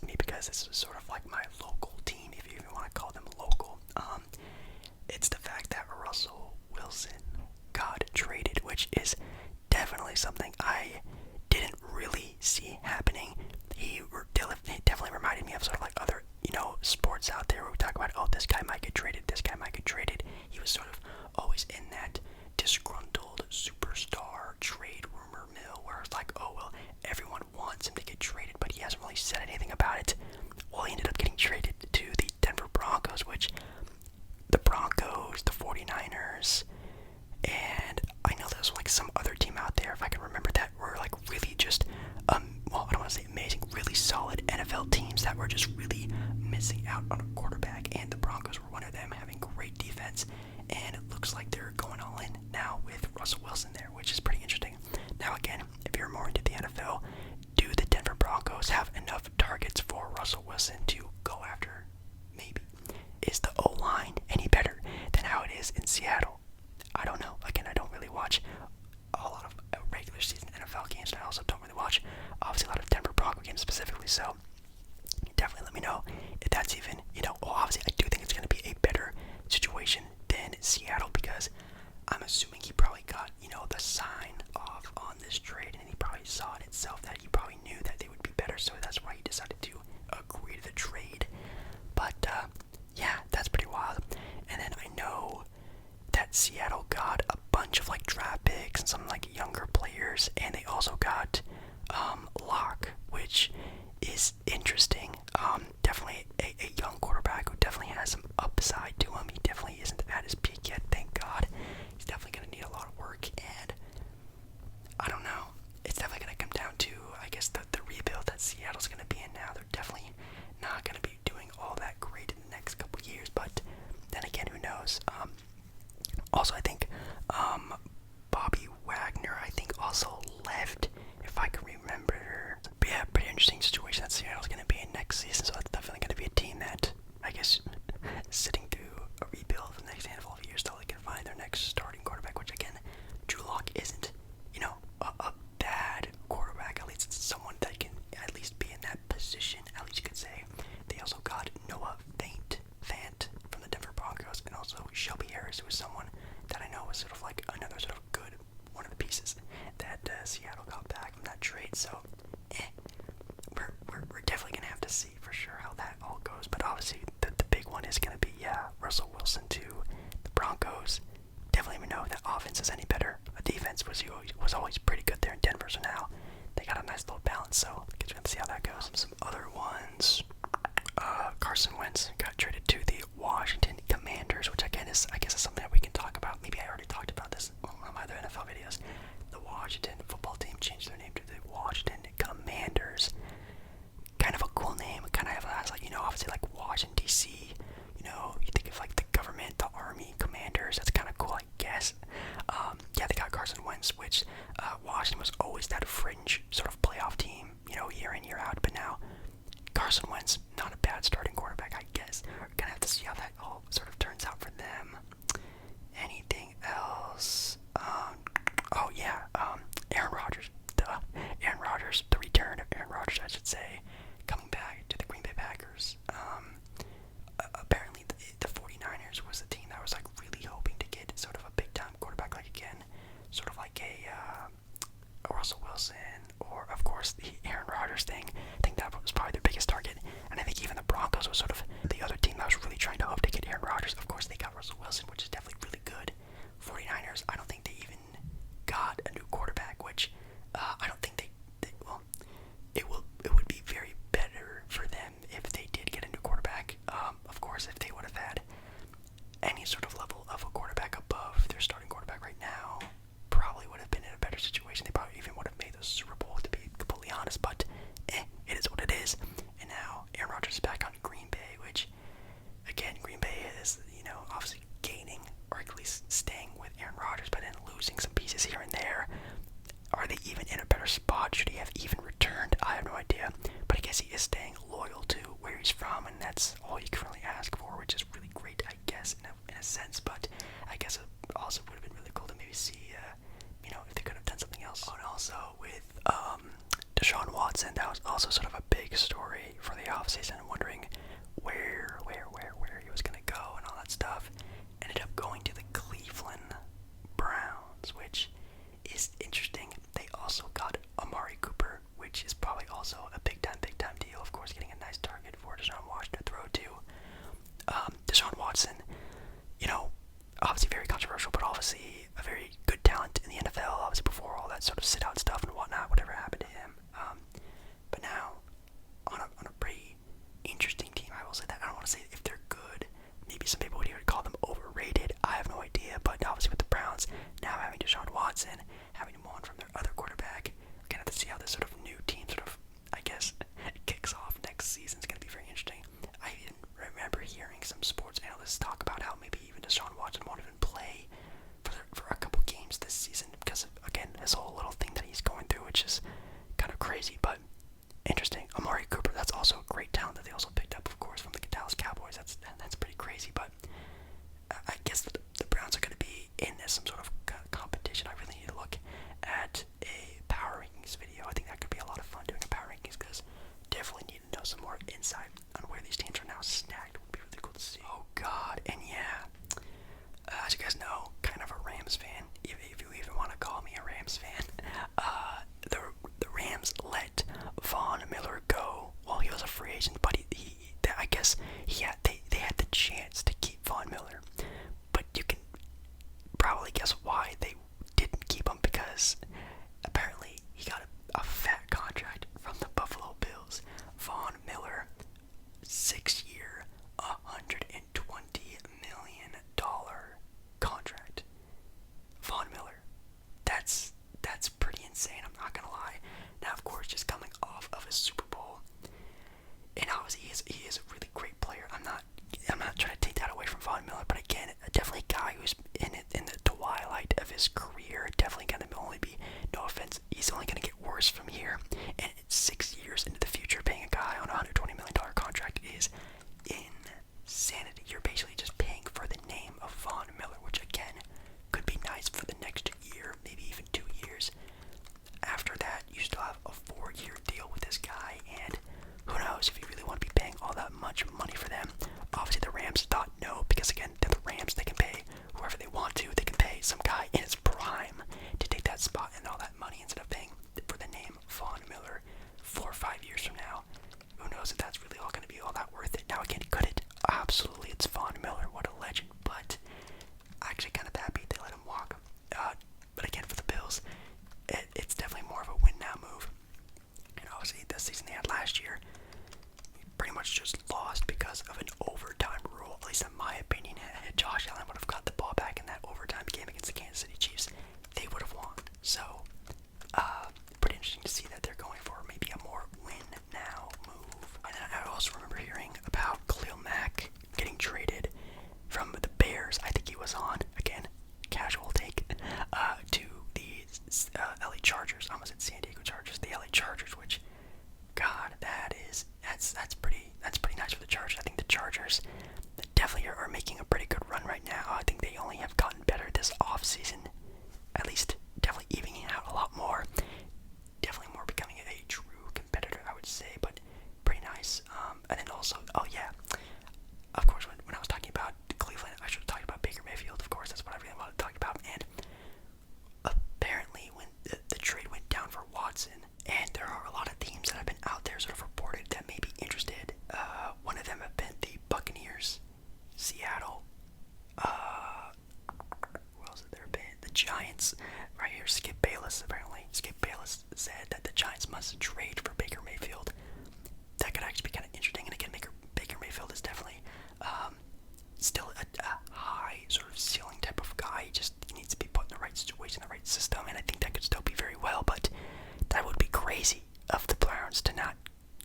to me because this is sort of like my local team, if you even want to call them local. It's the fact that Russell Wilson got traded, which is definitely something I didn't really see happening. He definitely reminded me of sort of like other, sports out there where we talk about, oh, this guy might get traded, this guy might get traded. He was sort of always in that disgruntled superstar trade rumor mill where it's like, oh, well, everyone wants him to get traded, but he hasn't really said anything about it. Well, he ended up getting traded to the Denver Broncos, which the Broncos, the 49ers, and I know there's like some other team out there, if I can remember, that were like really just, well, I don't want to say amazing, really solid NFL teams that were just really missing out on a quarterback, and the Broncos were one of them, having great defense, and it looks like they're going all in now with Russell Wilson there, which is pretty interesting. Now again, if you're more into the NFL, do the Denver Broncos have enough targets for Russell Wilson to go after? Maybe. Is the O-line any better than how it is in Seattle? I don't know. Again, I don't really watch a lot of regular season NFL games, and I also don't really watch, obviously, a lot of Denver Bronco games specifically, so definitely let me know if that's even, well, obviously, I do think it's going to be a better situation than Seattle, because I'm assuming he probably got, the sign off on this trade, and he probably saw it itself, that he probably knew that they would be better, so that's why he decided to agree to the trade. But, yeah, that's pretty wild. And then I know that Seattle got a bunch of like draft picks and some like younger players, and they also got Locke, which is interesting. Definitely a young quarterback who definitely has some upside to him. He definitely isn't at his peak yet, thank God. He's definitely going to need a lot of work, and I don't know. It's definitely going to come down to, I guess, the rebuild that Seattle's going to be in now. They're definitely not going to be doing all that great in the next couple years, but then again, who knows? Also, I think Bobby Wagner, also left, if I can remember. But yeah, pretty interesting situation that Seattle's going to be in next season, so that's definitely going to be a team that, I guess, sitting through a rebuild for the next handful of years till they can find their next starting quarterback, which again, Drew Lock isn't, a bad quarterback. At least it's someone that can at least be in that position, at least you could say. They also got Noah Fant from the Denver Broncos, and also Shelby Harris, who is someone that I know was sort of like another sort of good one of the pieces that Seattle got back from that trade. So, we're definitely gonna have to see for sure how that all goes. But obviously, the big one is gonna be Russell Wilson to the Broncos. Definitely know if that offense is any better. The defense was always pretty good there in Denver, so now they got a nice little balance. So, I guess we have to see how that goes. Some other ones. Carson Wentz got traded to the Washington Commanders, which again is, I guess, is something that we can talk about. Maybe I already talked about this on one of my other NFL videos. The Washington football team changed their name to the Washington Commanders. Kind of a cool name. It kind of has like, obviously like Washington D.C. You think of like the government, the army, commanders. That's kind of cool, I guess. Yeah, they got Carson Wentz, which Washington was always that fringe sort of playoff team, year in, year out. But now Carson Wentz, not a bad starting quarterback, I guess. We're gonna have to see how that all sort of turns out for them. Anything else? Aaron Rodgers. Aaron Rodgers, the return of Aaron Rodgers, I should say, coming back to the Green Bay Packers. Apparently the 49ers was the team that was like really hoping to get sort of a big time quarterback, like again, sort of like a Russell Wilson, or of course the Aaron Rodgers thing. I think that was probably their biggest target, and I think even the Broncos was sort of the other team that was really trying to hope to get Aaron Rodgers. Of course, they got Russell Wilson, which is definitely really good. 49ers, I don't think they even got a new quarterback guess they had the chance to keep Von Miller, but you can probably guess why they didn't keep him, because apparently he got a fat contract from the Buffalo Bills. Von Miller, 6-year, $120 million contract. Von Miller, that's pretty insane. I'm not gonna lie. Now, of course, just coming off of a Super Bowl, and obviously he is a really great player. I'm not trying to take that away from Von Miller, but again, definitely a guy who's in the twilight of his career. Definitely gonna only be, no offense, he's only gonna get worse from here. And 6 years into the future, paying a guy on a $120 million contract is insanity. You're basically just paying for the name of Von Miller, which again could be nice for the next year, maybe even 2 years. After that, you still have a 4-year deal with this guy, and who knows if you really want to be paying all that much money for them. Obviously, the Rams thought no, because again, they're the Rams. They can pay whoever they want to. They can pay some guy in his prime to take that spot and all that money instead of paying for the name Von Miller 4 or 5 years from now. Who knows if that's really all going to be all that worth it. Now, again, could it? Absolutely, it's Von Miller. What a legend. But actually kind of happy they let him walk. But again, for the Bills, it's definitely more of a win now move. And obviously, the season they had last year, pretty much just lost because of an overtime rule. At least in my opinion, Josh Allen would have got the ball back in that overtime game against the Kansas City Chiefs, they would have won. So, pretty interesting to see that they're going for maybe a more win now move. And then I also remember hearing about Khalil Mack getting traded from the Bears. I think he was on, again, casual take, to the LA Chargers. I almost said San Diego Chargers. The LA Chargers, which, God, that's pretty nice for the Chargers. I think the Chargers definitely are making a pretty good run right now. I think they only have gotten better this offseason. At least definitely evening out a lot more. Definitely more becoming a true competitor, I would say, but pretty nice. And then also, oh yeah, of course, when I was talking about Cleveland, I should have talked about Baker Mayfield. Of course, that's what I really wanted to talk about. And apparently, when the trade went down for Watson, and there are a lot of teams that have been out there sort of reported that may be interested. One of them have been the Buccaneers, Seattle. Who else have there been? The Giants. Right here, Skip Bayless. Apparently, Skip Bayless said that the Giants must trade for Baker Mayfield. That could actually be kind of interesting. And again, Baker Mayfield is definitely still a high sort of ceiling type of guy. He just needs to be put in the right situation, the right system, and I think that could still be very well. But that would be crazy of the Browns to not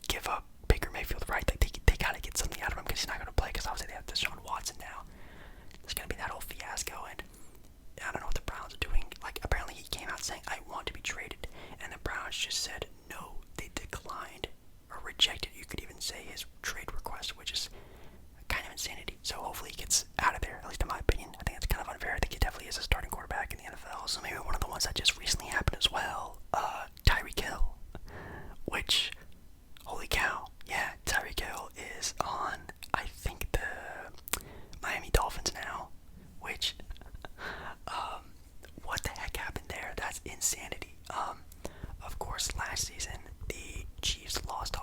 give up Baker Mayfield, right? Like they gotta get something out of him because he's not gonna play. Because obviously they have Deshaun Watson now. There's gonna be that whole fiasco, and I don't know what the Browns are doing. Like apparently he came out saying I want to be traded, and the Browns just said no. They declined or rejected, you could even say, his trade request, which is kind of insanity. So hopefully he gets out of there. At least in my opinion, I think it's kind of unfair. I think he definitely is a starting quarterback in the NFL. So maybe one of the ones that just recently happened as well. Tyree Kill, which, holy cow, yeah, Tyree Kill is on, I think, the Miami Dolphins now, which, what the heck happened there? That's insanity. Of course, last season, the Chiefs lost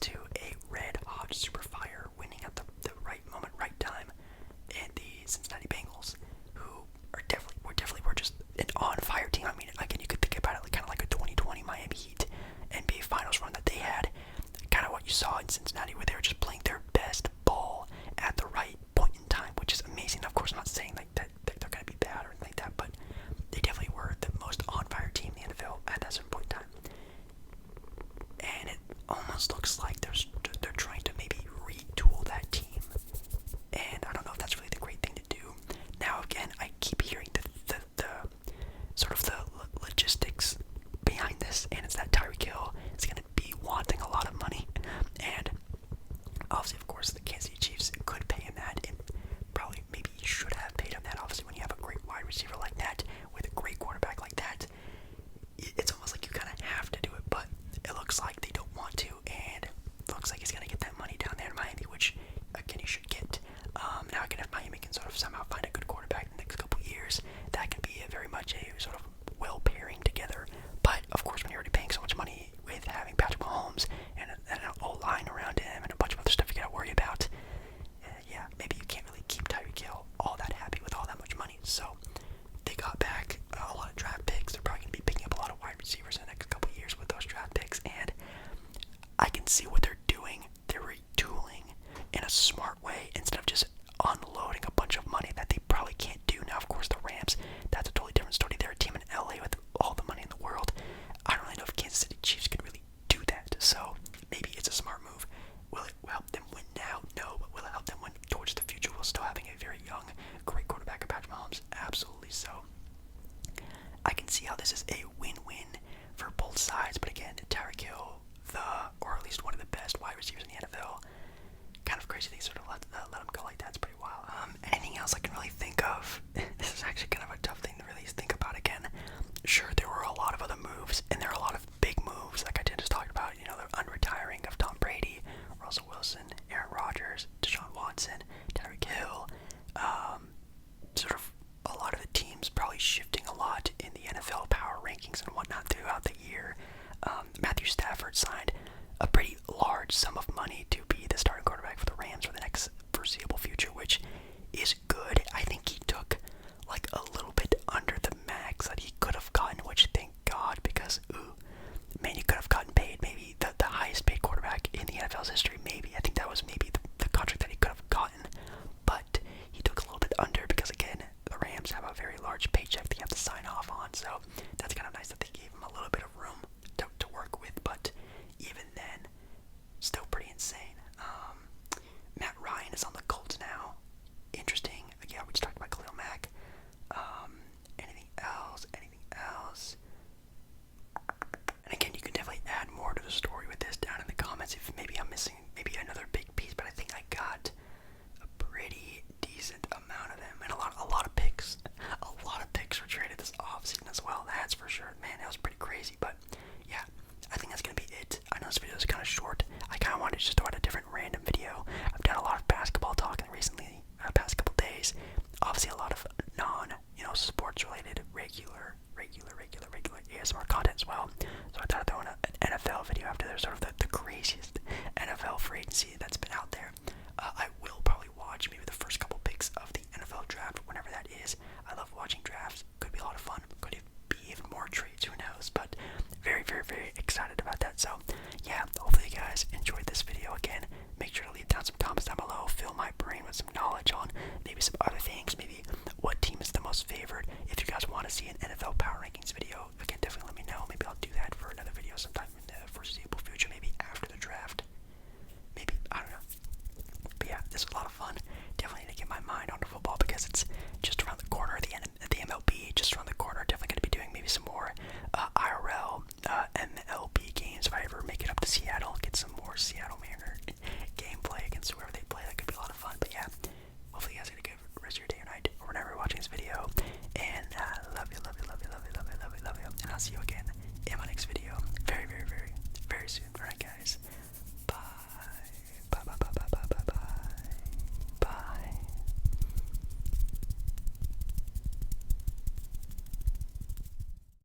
to a red-hot super fire, winning at the right moment, right time, and the Cincinnati Bengals, who were just an on-fire team. I mean, again, you could think about it like, kind of like a 2020 Miami Heat NBA Finals run that they had, kind of what you saw in Cincinnati, where they were just playing their best ball at the right point in time, which is amazing. Of course, I'm not saying like that they're going to be bad or anything like that, but they definitely were the most on-fire team in the NFL at that certain point in time. And it almost looks like they're trying to maybe retool that team, and I don't know if that's really the great thing to do. Now, again, I keep hearing the sort of the logistics behind this, and it's that Tyree Kill is going to be wanting a lot of money, and obviously, of course, the Kansas City Chiefs could pay him that, and probably maybe should have paid him that. Obviously, when you have a great wide receiver like that, with a great quarterback like that, it's almost like you kind of have to do it, but it looks like they don't want to, and it looks can see what they're doing. They're retooling in a smart way instead of just unloading a bunch of money that they probably can't do. Now, of course, the Rams, that's a totally different story. They're a team in LA with all the money in the world. I don't really know if Kansas City Chiefs could really do that. So maybe it's a smart move. Will it help them win now? No, but will it help them win towards the future while still having a very young, great quarterback in Patrick Mahomes? Absolutely so. I can see how this is a win-win for both sides, but again, Tyree Kill, or at least one of the best wide receivers in the NFL, kind of crazy they sort of let him go like that. It's pretty wild. Anything else I can really think of? This is actually kind of a tough thing to really think about again. Sure, there were a lot of other moves, and there are a lot of big moves, like I just talked about. You know, the unretiring of Tom Brady, Russell Wilson, Aaron Rodgers, Deshaun Watson, Tyree Kill. Sort of a lot of the teams probably shifting a lot in the NFL power rankings and whatnot throughout the year. Matthew Stafford signed a pretty large sum of money to be the starting quarterback for the Rams for the next foreseeable future, which is good. I think he took like a little bit under the max that he could have gotten, which thank God, because man, he could have gotten paid maybe the highest paid quarterback in the NFL's history. Maybe I think that was maybe the contract that he could have gotten, but he took a little bit under because again, the Rams have a very large paycheck they have to sign off on, so that's kind of nice that they gave him a little bit of room to work with. But even then, still pretty insane. Matt Ryan is on the Colts now. Interesting. Yeah, we just talked about Khalil Mack. Anything else? And again, you can definitely add more to the story with this down in the comments if maybe I'm missing maybe another big piece, but I think I got a pretty decent amount of them, and a lot of picks. A lot of picks were traded this offseason as well, that's for sure. Man, that was pretty crazy, but yeah, I think that's going to be it. I know this video is kind of short. I kind of wanted to just throw out a different random video. I've done a lot of basketball talking recently, past couple days. Obviously a lot of sports related, regular ASMR content as well. So I thought I'd throw in an NFL video after there's sort of the craziest NFL free agency that's been out there. I will probably watch maybe the first couple picks of the NFL draft, whenever that is. I love watching drafts. Could be a lot of fun. Could be even more trades, who knows. But very, very, very excited about that. So yeah, hopefully you guys enjoyed this video. Again, make sure to leave down some comments down below. Fill my brain with some knowledge on maybe some other things. Maybe what team is the most favored. If you guys want to see an NFL power rankings video, again, definitely let me know. Maybe I'll do that for another video sometime in the foreseeable future. Maybe after the draft. Maybe, I don't know. But yeah, this was a lot of fun. Definitely need to get my mind onto football because it's just around the corner. The MLB just around the corner. Definitely going to be doing maybe some more IRL MLB games if I ever make it up to Seattle. Get some more Seattle